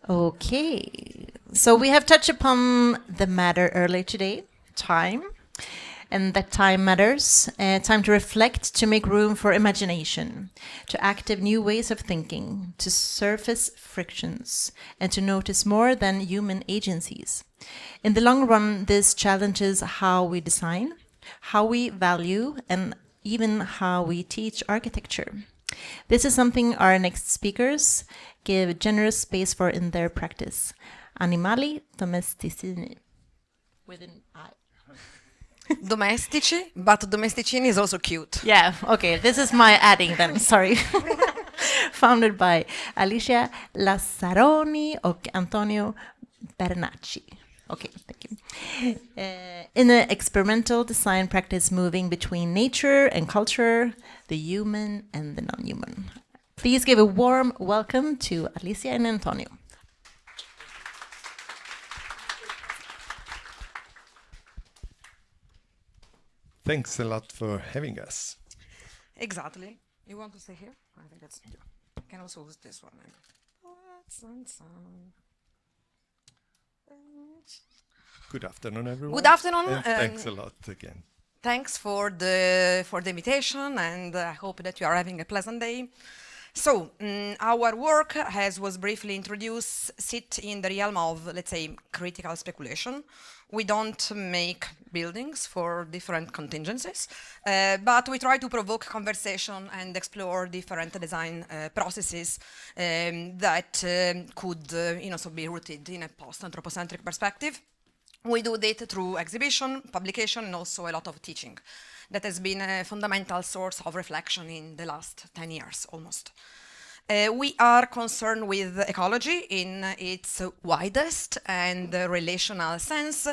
Okay, so we have touched upon the matter earlier today, time, and that time matters. Time to reflect, to make room for imagination, to active new ways of thinking, to surface frictions, and to notice more than human agencies. In the long run, this challenges how we design, how we value, and even how we teach architecture. This is something our next speakers give generous space for in their practice. Animali domesticini. With an I. Domestici, but domesticini is also cute. Yeah, okay, this is my adding then, sorry. Founded by Alicia Lazzaroni och Antonio Bernacchi. Okay, thank you. In an experimental design practice moving between nature and culture, the human and the non-human. Please give a warm welcome to Alicia and Antonio. Thanks a lot for having us. Exactly. You want to stay here? I think that's. Yeah. Can also use this one. Good afternoon, everyone. Good afternoon. And thanks a lot again. Thanks for the invitation, and I hope that you are having a pleasant day. So, our work, as was briefly introduced, sit in the realm of, let's say, critical speculation. We don't make buildings for different contingencies, but we try to provoke conversation and explore different design processes that could also be rooted in a post-anthropocentric perspective. We do that through exhibition, publication, and also a lot of teaching. That has been a fundamental source of reflection in the last 10 years, almost. We are concerned with ecology in its widest and relational sense,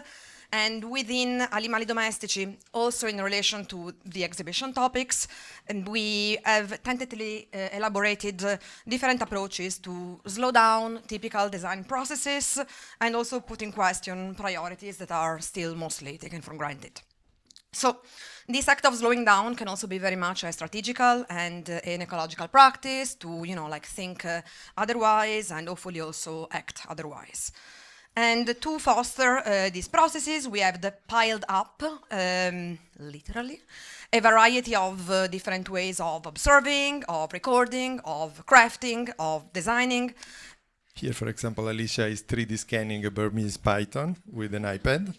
and within Animali Domestici, also in relation to the exhibition topics, and we have tentatively elaborated different approaches to slow down typical design processes and also put in question priorities that are still mostly taken for granted. So, this act of slowing down can also be very much a strategical and an ecological practice to, think otherwise and hopefully also act otherwise. And to foster these processes, we have piled up, literally, a variety of different ways of observing, of recording, of crafting, of designing. Here, for example, Alicia is 3D scanning a Burmese python with an iPad.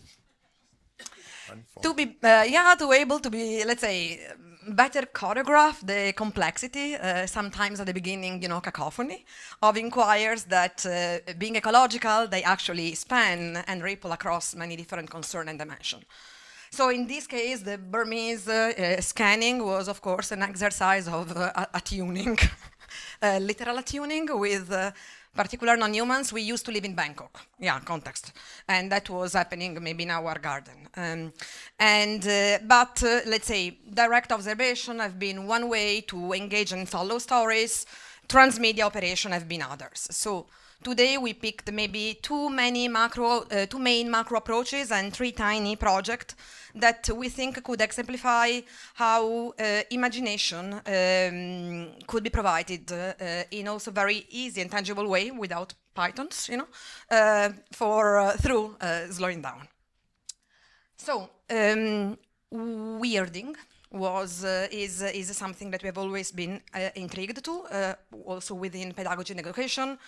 To be able to be, let's say, better choreograph the complexity, sometimes at the beginning, cacophony, of inquiries that, being ecological, they actually span and ripple across many different concerns and dimensions. So in this case, the Burmese scanning was, of course, an exercise of attuning, literal attuning with particular non-humans. We used to live in Bangkok, context, and that was happening maybe in our garden. But let's say direct observation have been one way to engage and follow stories. Transmedia operation have been others. So today we picked maybe two main macro approaches and three tiny projects that we think could exemplify how imagination could be provided in also very easy and tangible way without pythons, through slowing down. So weirding is something that we have always been intrigued to, also within pedagogy and education.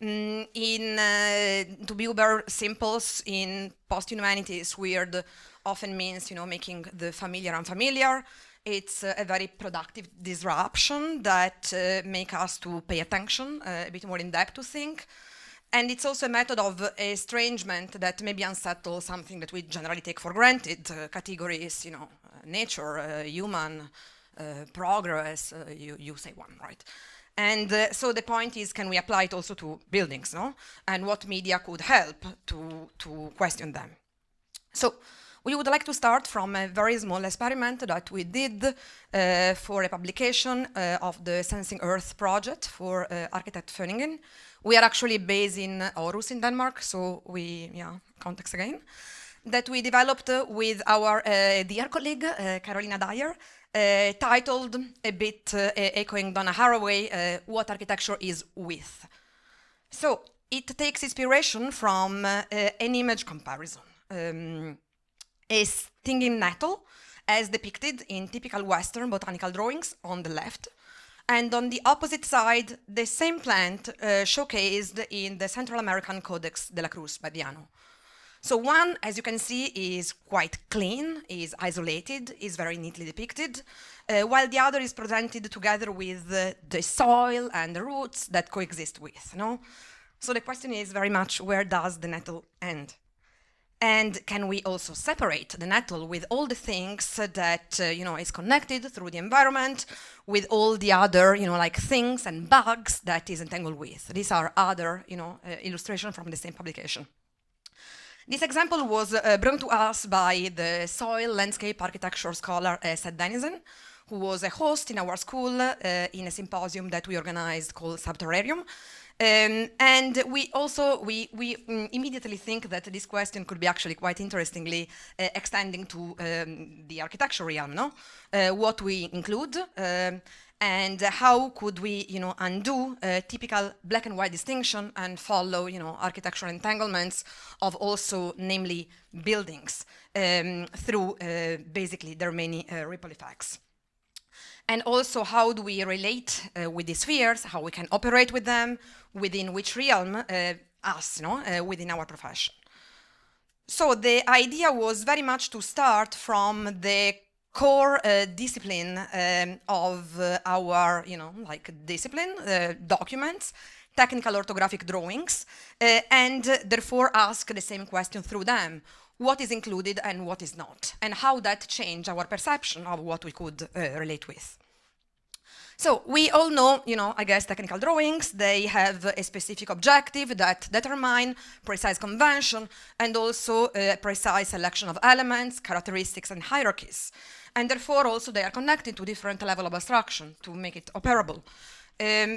To be uber simple, in post-humanities, weird often means, making the familiar unfamiliar. It's a very productive disruption that make us to pay attention, a bit more in depth to think. And it's also a method of estrangement that maybe unsettles something that we generally take for granted. Categories, nature, human, progress, you say one, right? And so the point is, can we apply it also to buildings, no? And what media could help to question them? So we would like to start from a very small experiment that we did for a publication of the Sensing Earth project for Arkitektskolan. We are actually based in Århus in Denmark, so context again, that we developed with our dear colleague, Carolina Dyer, titled a bit echoing Donna Haraway, What Architecture is With. So it takes inspiration from an image comparison. A stinging nettle, as depicted in typical Western botanical drawings on the left, and on the opposite side, the same plant showcased in the Central American Codex de la Cruz by Biano. So one, as you can see, is quite clean, is isolated, is very neatly depicted, while the other is presented together with the soil and the roots that coexist with. No? So the question is very much, where does the nettle end? And can we also separate the nettle with all the things that is connected through the environment, with all the other like things and bugs that is entangled with? These are other illustrations from the same publication. This example was brought to us by the soil landscape architecture scholar Seth Denison, who was a host in our school in a symposium that we organized called Subterrarium. And we immediately think that this question could be actually quite interestingly extending to the architecture realm, no? What we include, and how could we, undo typical black and white distinction and follow, architectural entanglements of also, namely, buildings through basically their many ripple effects. And also, how do we relate with these spheres, how we can operate with them, within which realm, within our profession. So the idea was very much to start from the core discipline of our, discipline, documents, technical orthographic drawings, and therefore ask the same question through them. What is included and what is not, and how that changed our perception of what we could relate with. So we all know, I guess, technical drawings, they have a specific objective that determine precise convention and also a precise selection of elements, characteristics, and hierarchies. And therefore, also, they are connected to different levels of abstraction to make it operable.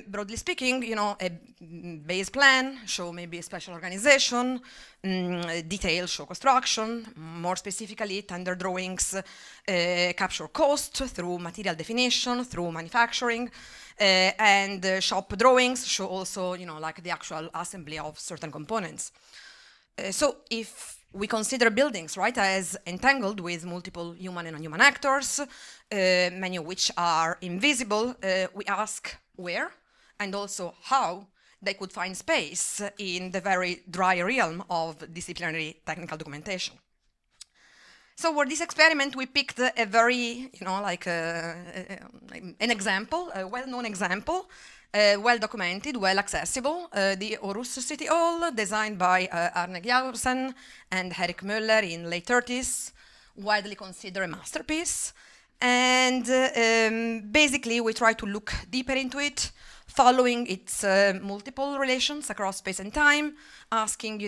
Broadly speaking, a base plan show maybe a special organization, details show construction, more specifically tender drawings capture cost through material definition, through manufacturing, and shop drawings show also, like the actual assembly of certain components. So if we consider buildings, right, as entangled with multiple human and non-human actors, many of which are invisible, we ask where and also how they could find space in the very dry realm of disciplinary technical documentation. So for this experiment, we picked a very, an example, a well-known example, well-documented, well-accessible, the Århus City Hall, designed by Arne Gjausen and Erik Müller in late 30s, widely considered a masterpiece. And basically, we try to look deeper into it, following its multiple relations across space and time, asking,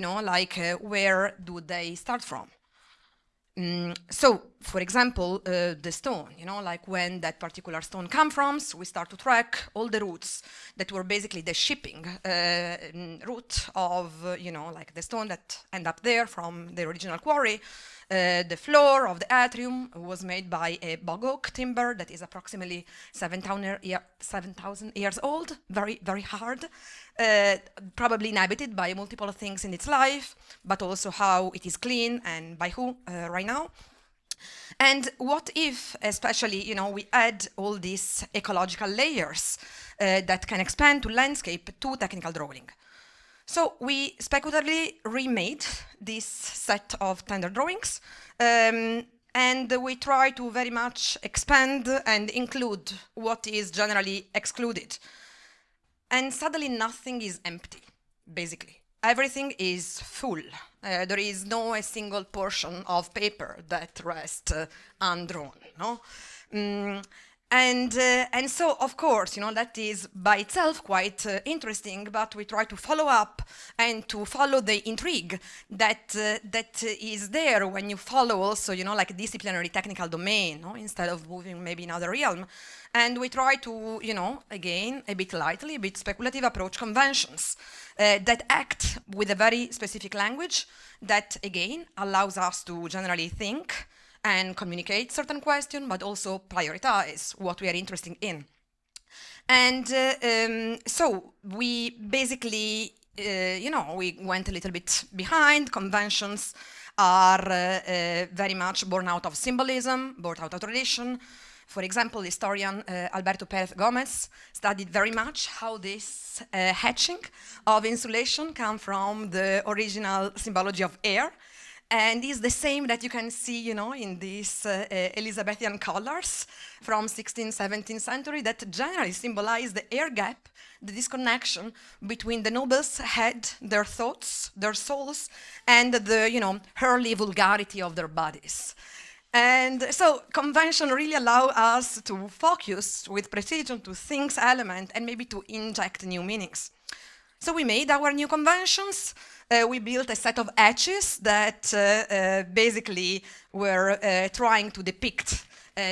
where do they start from? So, for example, the stone, when that particular stone comes from, so we start to track all the routes that were basically the shipping route of, the stone that end up there from the original quarry. The floor of the atrium was made by a bog oak timber that is approximately 7,000 years old, very, very hard, probably inhabited by multiple things in its life, but also how it is clean and by who right now. And what if, especially, we add all these ecological layers that can expand to landscape to technical drawing? So we speculatively remade this set of tender drawings, and we try to very much expand and include what is generally excluded. And suddenly nothing is empty, basically. Everything is full. There is no a single portion of paper that rests undrawn, no? And so, of course, that is by itself quite interesting, but we try to follow up and to follow the intrigue that is there when you follow also, like a disciplinary technical domain, no? Instead of moving maybe in another realm. And we try to, again, a bit lightly, a bit speculative approach conventions that act with a very specific language that, again, allows us to generally think and communicate certain questions, but also prioritize what we are interested in. And so we basically you know, we went a little bit behind. Conventions are very much born out of symbolism, born out of tradition. For example, historian Alberto Pérez Gomez studied very much how this hatching of insulation come from the original symbology of air, and is the same that you can see, you know, in these Elizabethan collars from 16th, 17th century that generally symbolize the air gap, the disconnection between the nobles' head, their thoughts, their souls, and the, you know, early vulgarity of their bodies. And so convention really allow us to focus with precision to things, element, and maybe to inject new meanings. So we made our new conventions. We built a set of etches that basically were trying to depict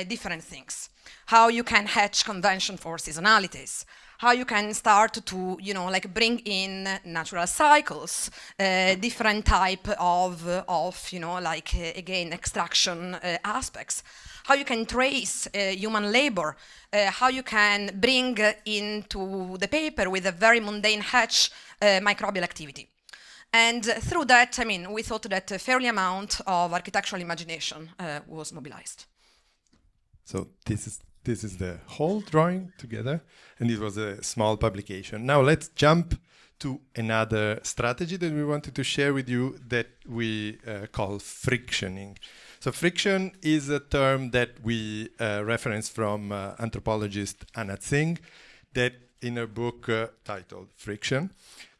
different things. How you can hatch convention for seasonalities, how you can start to, you know, like bring in natural cycles, different type of you know, like again, extraction aspects, how you can trace human labor, how you can bring into the paper with a very mundane hatch microbial activity. And through that, I mean, we thought that a fairly amount of architectural imagination was mobilized. So this is the whole drawing together, and it was a small publication. Now let's jump to another strategy that we wanted to share with you that we call frictioning. So friction is a term that we reference from anthropologist Anna Tsing, that in her book titled Friction,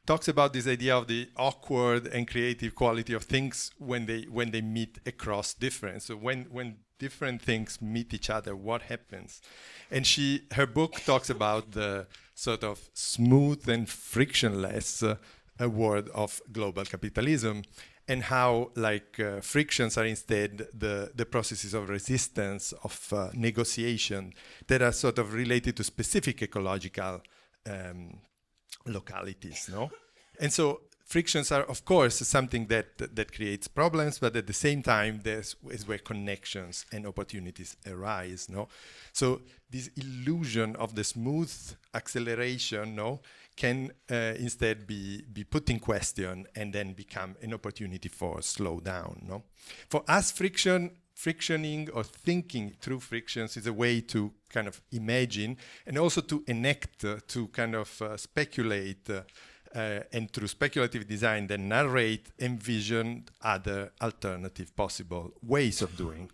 talks about this idea of the awkward and creative quality of things when they meet across difference. So when different things meet each other, what happens? And her book talks about the sort of smooth and frictionless world of global capitalism, and how frictions are instead the processes of resistance, of negotiation, that are sort of related to specific ecological localities, no? And so frictions are, of course, something that creates problems, but at the same time, is where connections and opportunities arise, no? So this illusion of the smooth acceleration, no, can instead be put in question and then become an opportunity for slowdown, no? For us, frictioning or thinking through frictions is a way to kind of imagine and also to enact, to kind of speculate, and through speculative design then narrate, envision other alternative possible ways of doing.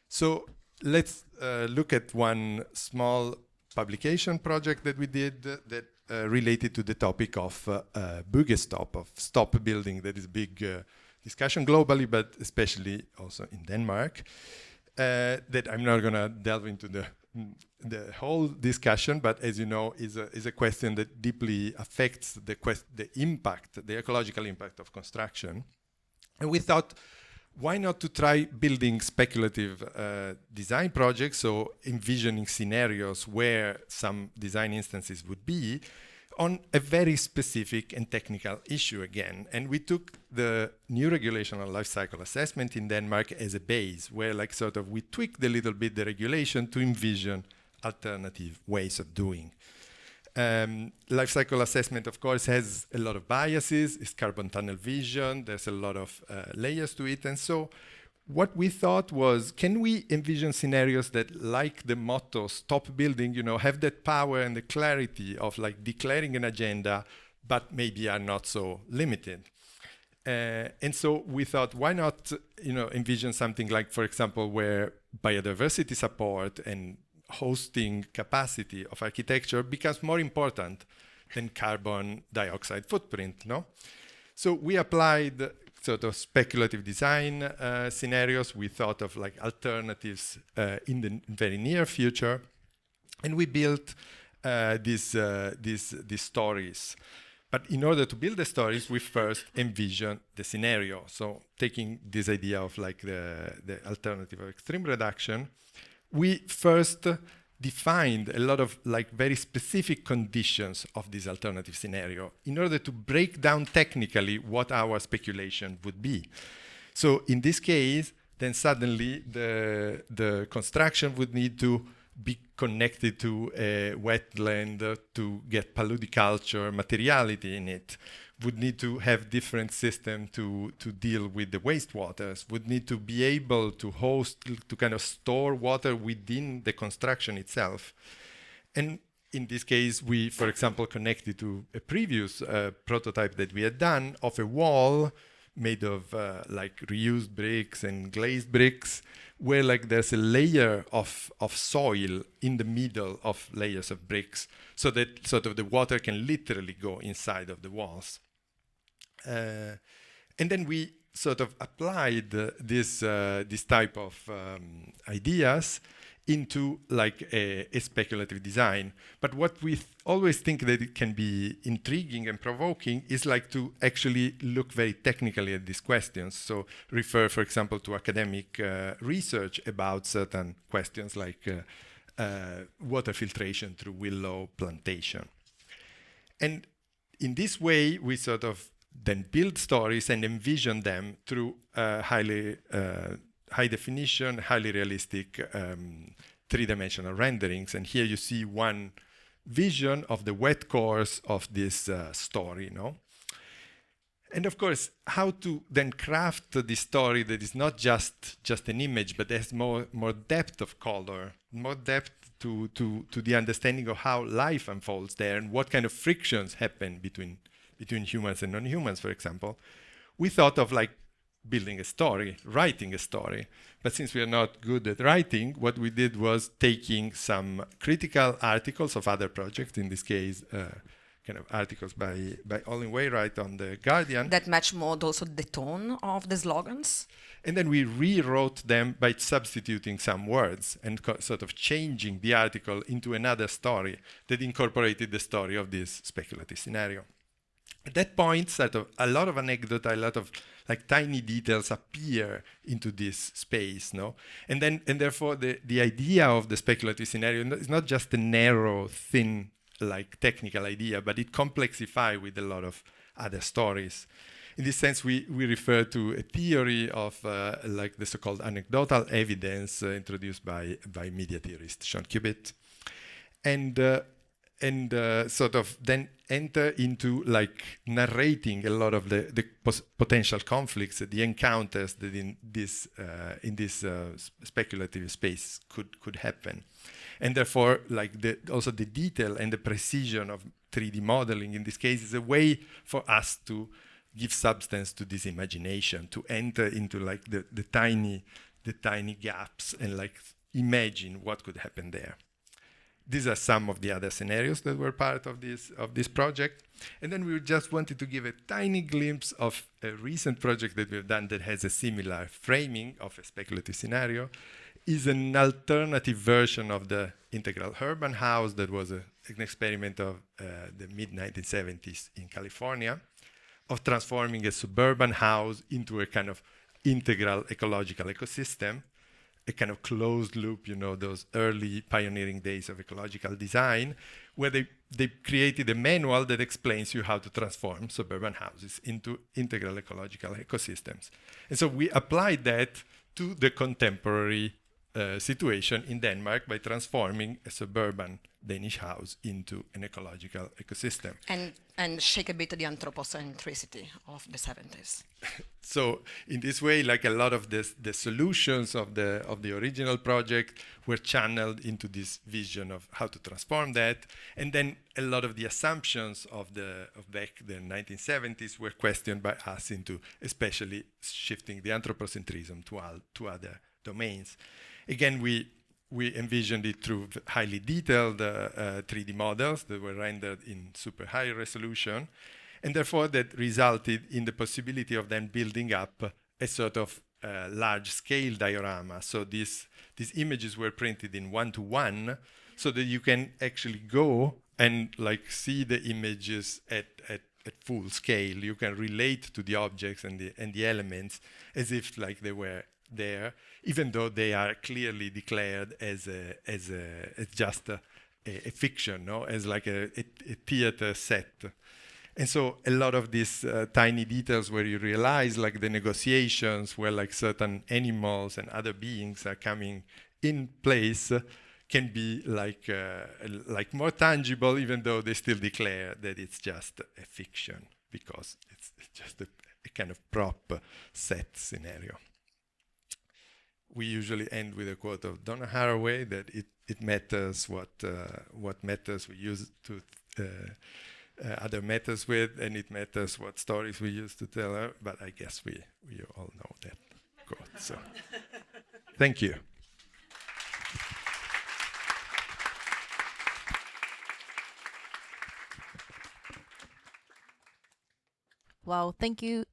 So let's look at one small publication project that we did that related to the topic of Byggestop, of stop building. That is a big discussion globally, but especially also in Denmark. That I'm not going to delve into the whole discussion, but as you know, is a question that deeply affects the impact, the ecological impact of construction. And we thought, why not to try building speculative design projects, so envisioning scenarios where some design instances would be, on a very specific and technical issue again. And we took the new regulation on life cycle assessment in Denmark as a base, where we tweaked a little bit the regulation to envision alternative ways of doing. Life cycle assessment, of course, has a lot of biases. It's carbon tunnel vision. There's a lot of layers to it. And so what we thought was, can we envision scenarios that, like the motto, stop building, have that power and the clarity of declaring an agenda, but maybe are not so limited. And so we thought, why not, envision something like, for example, where biodiversity support and hosting capacity of architecture becomes more important than carbon dioxide footprint, no? So we applied sort of speculative design scenarios. We thought of alternatives in the very near future, and we built these stories. But in order to build the stories, we first envisioned the scenario. So taking this idea of the alternative of extreme reduction, we first defined a lot of very specific conditions of this alternative scenario in order to break down technically what our speculation would be. So in this case, then suddenly the construction would need to be connected to a wetland to get paludiculture materiality in it, would need to have different system to deal with the wastewaters, would need to be able to host, to kind of store water within the construction itself. And in this case, we, for example, connected to a previous prototype that we had done of a wall made of like reused bricks and glazed bricks, where like there's a layer of soil in the middle of layers of bricks, so that sort of the water can literally go inside of the walls. And then we sort of applied this type of ideas into like a speculative design. But what we always think that it can be intriguing and provoking is like to actually look very technically at these questions. So refer, for example, to academic research about certain questions like water filtration through willow plantation. And in this way, we sort of then build stories and envision them through highly high definition, highly realistic three-dimensional renderings. And here you see one vision of the wet course of this story, no? And of course, how to then craft this story that is not just an image, but has more depth of color, more depth to the understanding of how life unfolds there and what kind of frictions happen between humans and non-humans, for example. We thought of like building a story, writing a story. But since we are not good at writing, what we did was taking some critical articles of other projects, in this case, kind of articles by Olin Wainwright on The Guardian. That match more also the tone of the slogans. And then we rewrote them by substituting some words and sort of changing the article into another story that incorporated the story of this speculative scenario. At that point, sort of a lot of anecdote, a lot of like tiny details appear into this space, no? And therefore the idea of the speculative scenario is not just a narrow, thin, like technical idea, but it complexifies with a lot of other stories. In this sense, we refer to a theory of like the so-called anecdotal evidence introduced by media theorist Sean Cubitt, and sort of then enter into like narrating a lot of the potential conflicts, the encounters that in this speculative space could happen. And therefore, like also the detail and the precision of 3D modeling in this case is a way for us to give substance to this imagination, to enter into like the tiny gaps and like imagine what could happen there. These are some of the other scenarios that were part of this project. And then we just wanted to give a tiny glimpse of a recent project that we've done that has a similar framing of a speculative scenario. Is an alternative version of the integral urban house that was an experiment of the mid-1970s in California, of transforming a suburban house into a kind of integral ecological ecosystem, a kind of closed loop, you know, those early pioneering days of ecological design, where they created a manual that explains you how to transform suburban houses into integral ecological ecosystems. And so we applied that to the contemporary situation in Denmark by transforming a suburban Danish house into an ecological ecosystem. And shake a bit the anthropocentricity of the 70s. So in this way, like a lot of the solutions of the original project were channeled into this vision of how to transform that, and then a lot of the assumptions of back the 1970s were questioned by us into especially shifting the anthropocentrism to other domains. Again, we envisioned it through highly detailed 3D models that were rendered in super high resolution, and therefore that resulted in the possibility of then building up a sort of large-scale diorama. So these images were printed in 1:1, so that you can actually go and like see the images at full scale. You can relate to the objects and the elements as if like they were there, even though they are clearly declared as just a fiction, no, as like a theater set. And so a lot of these tiny details where you realize like the negotiations where like certain animals and other beings are coming in place can be like more tangible, even though they still declare that it's just a fiction, because it's just a kind of prop set scenario. We usually end with a quote of Donna Haraway that it matters what matters we use to other matters with, and it matters what stories we use to tell her. But I guess we all know that quote. So thank you. Wow, thank you